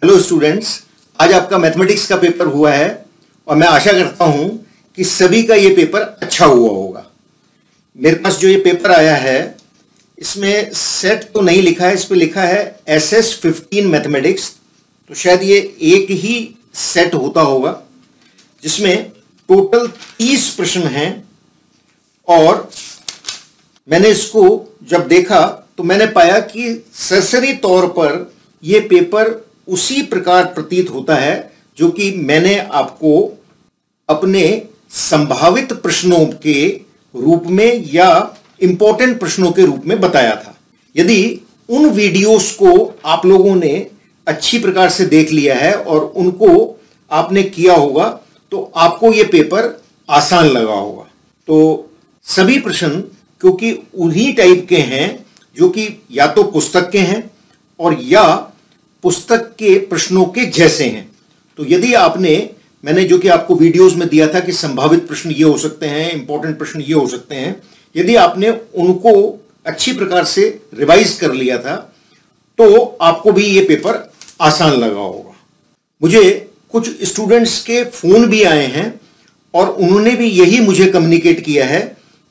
Hello students, आज आपका mathematics का पेपर हुआ है और मैं आशा करता हूं कि सभी का ये पेपर अच्छा हुआ होगा। मेरे पास जो ये पेपर आया है इसमें सेट तो नहीं लिखा है, इस पे लिखा है SS15 मैथमेटिक्स। तो शायद ये एक ही सेट होता होगा जिसमें टोटल 30 प्रश्न हैं। और मैंने इसको जब देखा तो मैंने पाया कि सरसरी तौर पर यह पेपर उसी प्रकार प्रतीत होता है जो कि मैंने आपको अपने संभावित प्रश्नों के रूप में या इंपॉर्टेंट प्रश्नों के रूप में बताया था। यदि उन वीडियोस को आप लोगों ने अच्छी प्रकार से देख लिया है और उनको आपने किया होगा तो आपको यह पेपर आसान लगा होगा। तो सभी प्रश्न क्योंकि उन्हीं टाइप के हैं जो कि या तो पुस्तक के हैं और या पुस्तक के प्रश्नों के जैसे हैं। तो यदि मैंने जो कि आपको वीडियोस में दिया था कि संभावित प्रश्न ये हो सकते हैं, इंपॉर्टेंट प्रश्न ये हो सकते हैं, यदि आपने उनको अच्छी प्रकार से रिवाइज कर लिया था तो आपको भी ये पेपर आसान लगा होगा। मुझे कुछ स्टूडेंट्स के फोन भी आए हैं और उन्होंने भी यही मुझे कम्युनिकेट किया है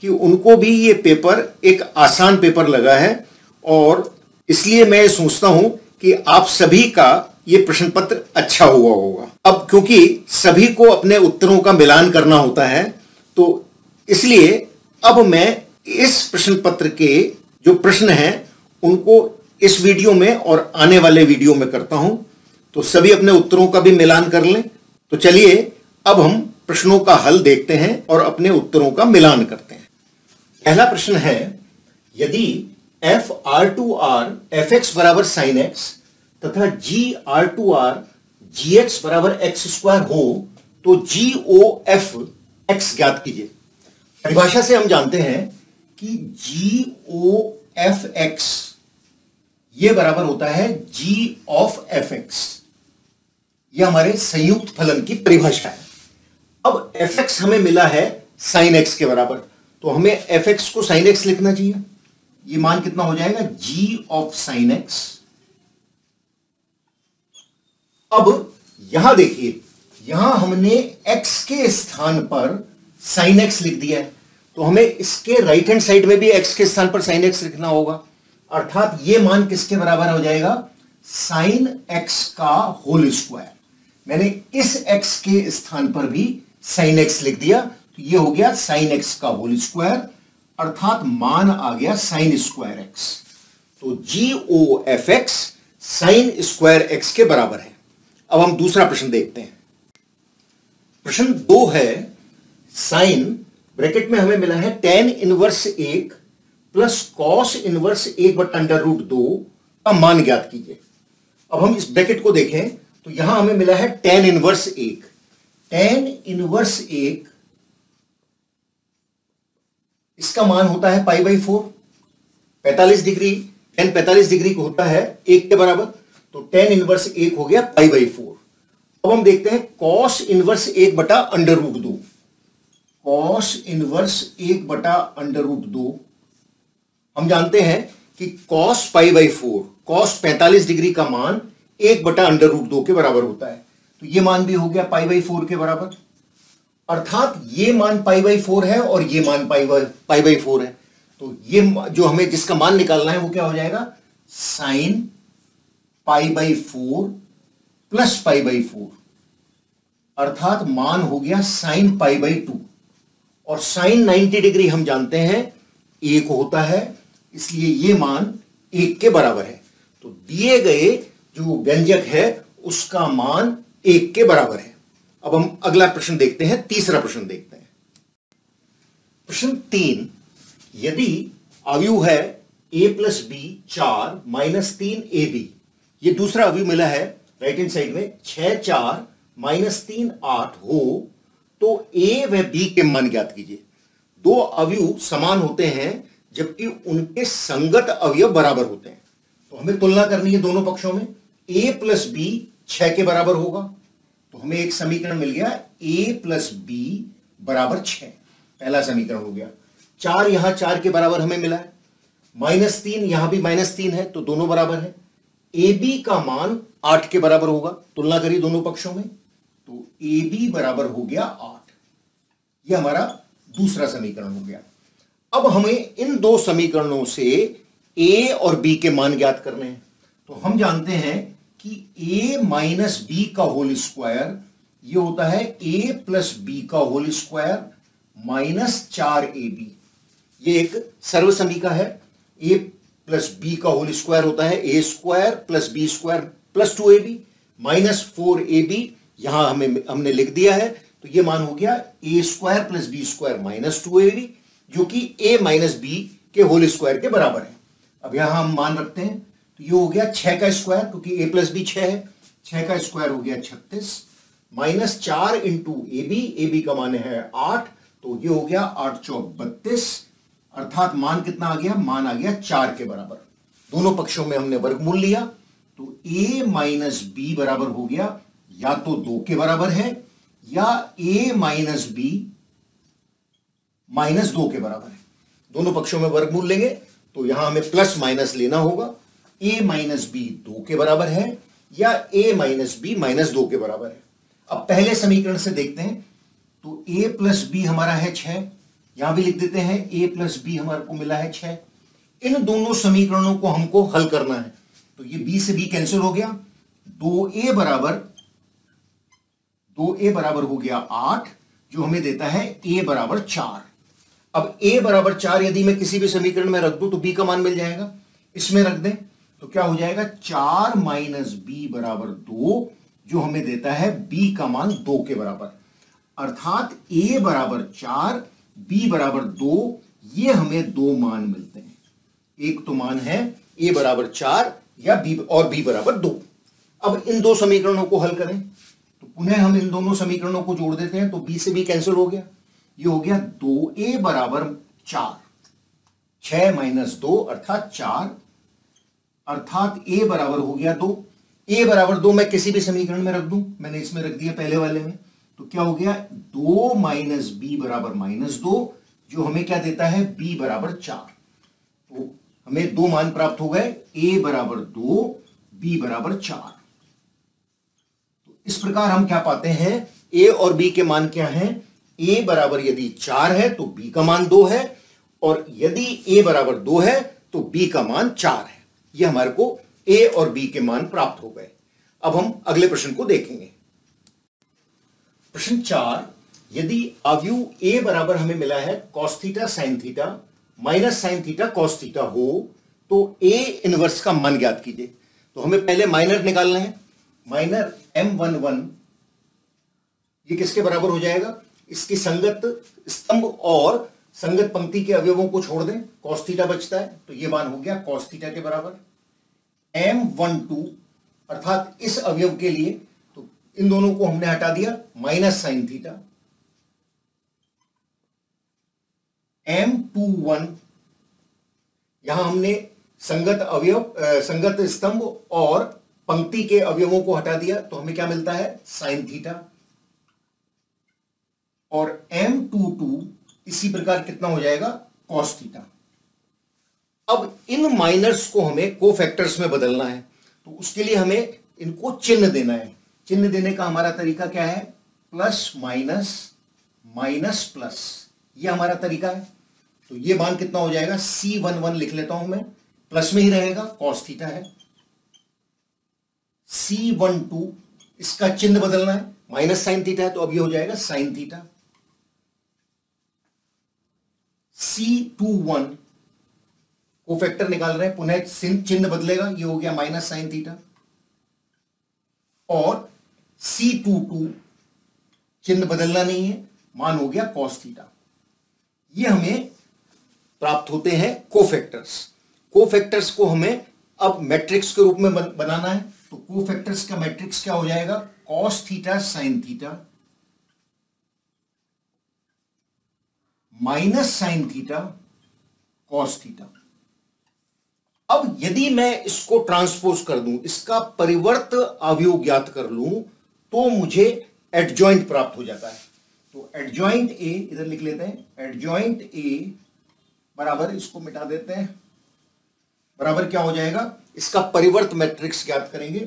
कि उनको भी ये पेपर एक आसान पेपर लगा है। और इसलिए मैं सोचता हूं कि आप सभी का ये प्रश्न पत्र अच्छा हुआ होगा। अब क्योंकि सभी को अपने उत्तरों का मिलान करना होता है तो इसलिए अब मैं इस प्रश्न पत्र के जो प्रश्न हैं उनको इस वीडियो में और आने वाले वीडियो में करता हूं, तो सभी अपने उत्तरों का भी मिलान कर लें। तो चलिए अब हम प्रश्नों का हल देखते हैं और अपने उत्तरों का मिलान करते हैं। पहला प्रश्न है, यदि f r2r fx बराबर sin x तथा g r2r gx बराबर x स्क्वायर हो तो GOF x ज्ञात कीजिए। परिभाषा से हम जानते हैं कि GOF x ये बराबर होता है g of fx। ये हमारे संयुक्त फलन की परिभाषा है। अब fx हमें मिला है sin x के बराबर, तो हमें fx को sin x लिखना चाहिए। ये मान कितना हो जाएगा, g of sin x। अब यहां देखिए, यहां हमने x के स्थान पर sin x लिख दिया है, तो हमें इसके राइट हैंड साइड में भी x के स्थान पर sin x लिखना होगा। अर्थात ये मान किसके बराबर हो जाएगा, sin x का होल स्क्वायर। मैंने इस x के स्थान पर भी sin x लिख दिया, तो ये हो गया sin x का होल स्क्वायर, अर्थात मान आ गया sin स्क्वायर x। तो GOF x sin square x के बराबर है। अब हम दूसरा प्रश्न देखते हैं। प्रश्न 2 है, साइन ब्रैकेट में हमें मिला है tan inverse 1 plus cos inverse 1 बटा अंडर रूट 2 का मान ज्ञात कीजिए। अब हम इस ब्रैकेट को देखें तो यहां हमें मिला है tan इनवर्स 1। tan इनवर्स 1 इसका मान होता है pi by 4, 45 degree. tan 45 degree को होता है 1 के बराबर, तो tan इनवर्स 1 हो गया पाई बाई 4। अब हम देखते हैं cos इनवर्स 1 बटा अंडर रूट 2। cos इनवर्स 1 बटा अंडर रूट 2 हम जानते हैं कि cos pi by 4, cos 45 degree का मान 1 बटा अंडर रूट 2 के बराबर होता है, तो यह मान भी हो गया पाई बाई 4 के बराबर। अर्थात ये मान पाई बाई 4 है और ये मान पाई बाई 4 है, तो ये जो हमें जिसका मान निकालना है वो क्या हो जाएगा, sine pi by 4 plus pi by 4, अर्थात मान हो गया साइन पाई बाई 2। और साइन 90 डिग्री हम जानते हैं 1 होता है, इसलिए ये मान 1 के बराबर है। तो दिए गए जो व्यंजक है उसका मान 1 के बराबर है। अब हम अगला प्रश्न देखते हैं, तीसरा प्रश्न देखते हैं। प्रश्न 3, यदि अवयव है a plus B 4 minus 3 AB, ये दूसरा अवयव मिला है राइट हैंड साइड में 6 4 माइनस 3 8 हो तो a व b के मान ज्ञात कीजिए। दो अवयव समान होते हैं जबकि उनके संगत अवयव बराबर होते हैं, तो हमें तुलना करनी है दोनों पक्षों में। a प्लस बी 6 के बराबर होगा, तो हमें एक समीकरण मिल गया a प्लस बी बराबर 6, पहला समीकरण हो गया। 4 यहां 4 के बराबर हमें मिला है, -3 यहां भी -3 है, तो दोनों बराबर है। ए बी का मान 8 के बराबर होगा। तुलना करी दोनों पक्षों में, तो ए बी बराबर हो गया 8। यह हमारा दूसरा समीकरण हो गया। अब हमें इन दो समीकरणों से ए और बी के मान ज्ञात करने हैं। तो हम जानते हैं कि ए माइनस बी का होल स्क्वायर ये होता है ए प्लस बी का होल स्क्वायर माइनस 4ab। ये एक सर्व समीका है। ए प्लस बी का होल स्क्वायर होता है A square plus B square plus 2ab minus 4ab। यहां हमने लिख दिया है, तो ये मान हो गया A square plus B square minus 2ab, जो कि ए माइनस बी के होल स्क्वायर के बराबर है। अब यहां हम मान रखते हैं, तो ये हो गया 6 का स्क्वायर, क्योंकि ए प्लस बी 6 है। 6 का स्क्वायर हो गया 36 माइनस 4 इंटू ए बी का मान है 8, तो ये हो गया 8 चौक 32, अर्थात मान कितना आ गया, मान आ गया 4 के बराबर। दोनों पक्षों में हमने वर्गमूल लिया, तो ए माइनस बी बराबर हो गया या तो 2 के बराबर है या ए माइनस बी माइनस 2 के बराबर है। दोनों पक्षों में वर्गमूल लेंगे तो यहां हमें प्लस माइनस लेना होगा। ए माइनस बी 2 के बराबर है या ए माइनस बी माइनस 2 के बराबर है। अब पहले समीकरण से देखते हैं, तो ए प्लस बी हमारा है 6, यहां भी लिख देते हैं ए प्लस बी हमारे को मिला है 6। इन दोनों समीकरणों को हमको हल करना है, तो ये बी से बी कैंसिल हो गया। 2a बराबर हो गया 8, जो हमें देता है a बराबर 4। अब a बराबर 4 यदि मैं किसी भी समीकरण में रख दूं तो b का मान मिल जाएगा। इसमें रख दें तो क्या हो जाएगा, 4 माइनस बी बराबर 2, जो हमें देता है b का मान 2 के बराबर। अर्थात a बराबर 4 b बराबर 2, ये हमें दो मान मिलते हैं। एक तो मान है a बराबर 4 या b और b बराबर 2। अब इन दो समीकरणों को हल करें, तो पुनः हम इन दोनों समीकरणों को जोड़ देते हैं, तो b से b कैंसिल हो गया। ये हो गया 2a बराबर 4, 6 माइनस 2 अर्थात 4, अर्थात a बराबर हो गया 2। a बराबर 2 मैं किसी भी समीकरण में रख दूं, मैंने इसमें रख दिया पहले वाले में, तो क्या हो गया 2 माइनस बी बराबर माइनस 2, जो हमें क्या देता है b बराबर 4। तो हमें दो मान प्राप्त हो गए, a बराबर 2 b बराबर 4। तो इस प्रकार हम क्या पाते हैं, a और b के मान क्या हैं, a बराबर यदि 4 है तो b का मान 2 है, और यदि a बराबर 2 है तो b का मान 4 है। यह हमारे को a और b के मान प्राप्त हो गए। अब हम अगले प्रश्न को देखेंगे। प्रश्न 4, यदि अवयव a बराबर हमें मिला है cos theta sin theta minus sin theta cos theta हो, तो a इनवर्स का मान ज्ञात कीजिए। तो हमें पहले माइनर निकालना है। माइनर M11 ये किसके बराबर हो जाएगा, इसकी संगत स्तंभ और संगत पंक्ति के अवयवों को छोड़ दें, cos थीटा बचता है, तो ये मान हो गया cos थीटा के बराबर। M12 अर्थात इस अवयव के लिए, तो इन दोनों को हमने हटा दिया, माइनस sin थीटा। M21 यहां हमने संगत अवयव संगत स्तंभ और पंक्ति के अवयवों को हटा दिया, तो हमें क्या मिलता है sin थीटा। और M22 इसी प्रकार कितना हो जाएगा cos थीटा। अब इन माइनर्स को हमें कोफैक्टर्स में बदलना है, तो उसके लिए हमें इनको चिन्ह देना है। चिन्ह देने का हमारा तरीका क्या है, प्लस माइनस माइनस प्लस, ये हमारा तरीका है। तो ये मान कितना हो जाएगा, C11 लिख लेता हूं मैं, प्लस में ही रहेगा, cos थीटा है। C12 इसका चिन्ह बदलना है, माइनस साइन थीटा है, तो अब ये हो जाएगा साइन थीटा। C21 को फैक्टर निकाल रहे हैं, पुनः चिन्ह बदलेगा, ये हो गया माइनस साइन थीटा। और C22 चिन्ह बदलना नहीं है, मान हो गया cos थीटा। ये हमें प्राप्त होते हैं कोफैक्टर्स। कोफैक्टर्स को हमें अब मैट्रिक्स के रूप में बनाना है, तो कोफैक्टर्स का मैट्रिक्स क्या हो जाएगा, cos theta sine theta minus sine theta cos theta. अब यदि मैं इसको ट्रांसपोज कर दूं, इसका परिवर्त अवयव ज्ञात कर लूं, तो मुझे एडजॉइंट प्राप्त हो जाता है। तो एडजॉइंट ए इधर लिख लेते हैं, एडजॉइंट ए बराबर, इसको मिटा देते हैं, बराबर क्या हो जाएगा, इसका परिवर्त मैट्रिक्स ज्ञात करेंगे,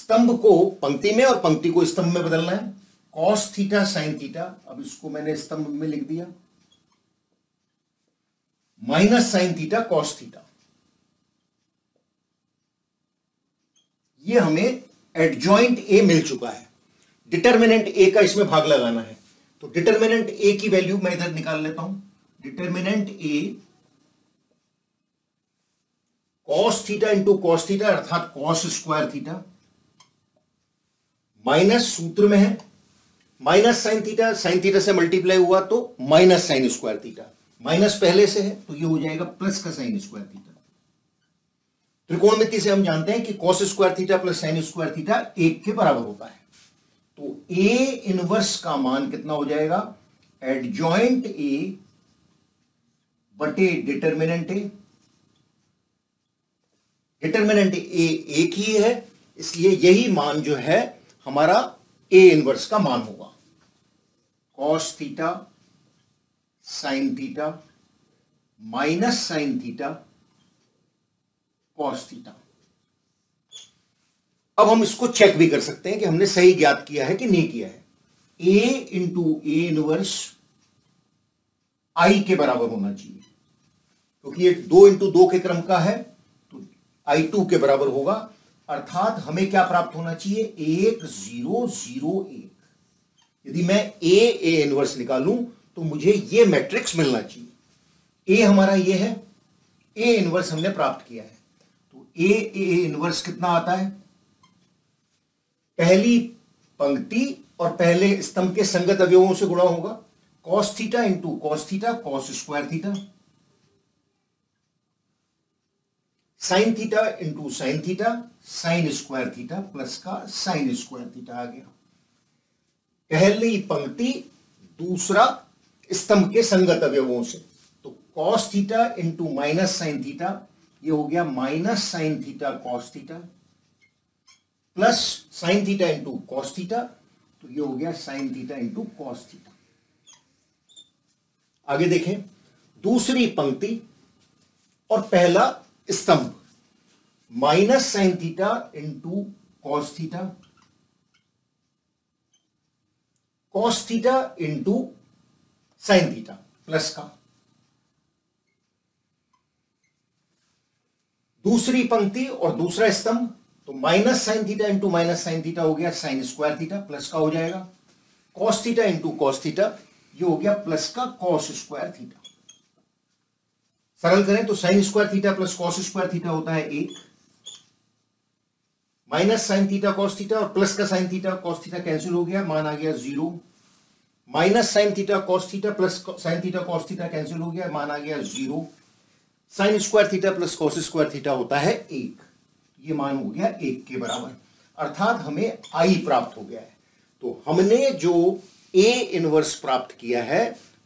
स्तंभ को पंक्ति में और पंक्ति को स्तंभ में बदलना है। कॉस थीटा साइन थीटा, अब इसको मैंने स्तंभ में लिख दिया, minus sine theta cos theta. ये हमें एडजॉइंट ए मिल चुका है। डिटर्मिनेंट ए का इसमें भाग लगाना है, तो डिटर्मिनेंट ए की वैल्यू मैं इधर निकाल लेता हूं। Determinant A cos theta into cos theta अर्थात कॉस स्क्वायर थीटा, माइनस सूत्र में है माइनस साइन थीटा से मल्टीप्लाई हुआ तो minus sine square theta, minus पहले से है तो ये हो जाएगा प्लस का साइन स्क्वायर थीटा। त्रिकोणमिति से हम जानते हैं कि cos square theta plus sign square theta 1 के बराबर होता है। तो ए इनवर्स का मान कितना हो जाएगा, एडजॉइंट ए बटे डिटर्मिनेंट ए। डिटर्मिनेंट ए एक ही है, इसलिए यही मान जो है हमारा ए इनवर्स का मान होगा। Cos theta sine theta minus sine theta cos theta. अब हम इसको चेक भी कर सकते हैं कि हमने सही ज्ञात किया है कि नहीं किया है। ए इंटू ए इनवर्स आई के बराबर होना चाहिए, क्योंकि ये 2 इंटू 2 के क्रम का है तो I2 के बराबर होगा। अर्थात हमें क्या प्राप्त होना चाहिए, 1 0 0 1। यदि मैं ए इनवर्स निकालूं तो मुझे ये मैट्रिक्स मिलना चाहिए। ए हमारा ये है, ए इनवर्स हमने प्राप्त किया है। तो ए इनवर्स कितना आता है, पहली पंक्ति और पहले स्तंभ के संगत अवयवों से गुणा होगा। Cos theta into cos theta cos square theta, sine theta into sine theta sine square theta plus का साइन स्क्वायर थीटा आ गया। पहली पंक्ति दूसरा स्तंभ के संगत अवयवों से, तो cos theta into minus sine theta, ये हो गया minus sine theta cos theta, plus sine theta into cos theta, तो ये हो गया sine theta into cos theta. आगे देखें, दूसरी पंक्ति और पहला स्तंभ, minus sine theta into cos theta, cos theta into sine theta plus का, दूसरी पंक्ति और दूसरा स्तंभ, तो minus sine theta into minus sine theta हो गया साइन स्क्वायर थीटा प्लस का हो जाएगा, cos theta into cos theta, ये हो गया प्लस का कॉस स्क्वायर थीटा। सरल करें तो sign square theta plus cos square theta होता है 1, minus sine theta cos theta और प्लस का sine theta cos theta cancel हो गया, मान आ गया 0, minus sine theta cos theta plus sine theta cos theta cancel हो गया, मान आ गया 0, sign square theta plus cos square theta होता है 1, ये मान हो गया 1 के बराबर। अर्थात हमें आई प्राप्त हो गया है। तो हमने जो ए इनवर्स प्राप्त किया है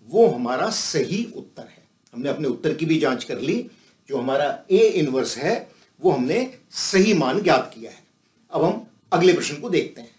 वो हमारा सही उत्तर है। हमने अपने उत्तर की भी जांच कर ली, जो हमारा ए इनवर्स है वो हमने सही मान ज्ञात किया है। अब हम अगले प्रश्न को देखते हैं।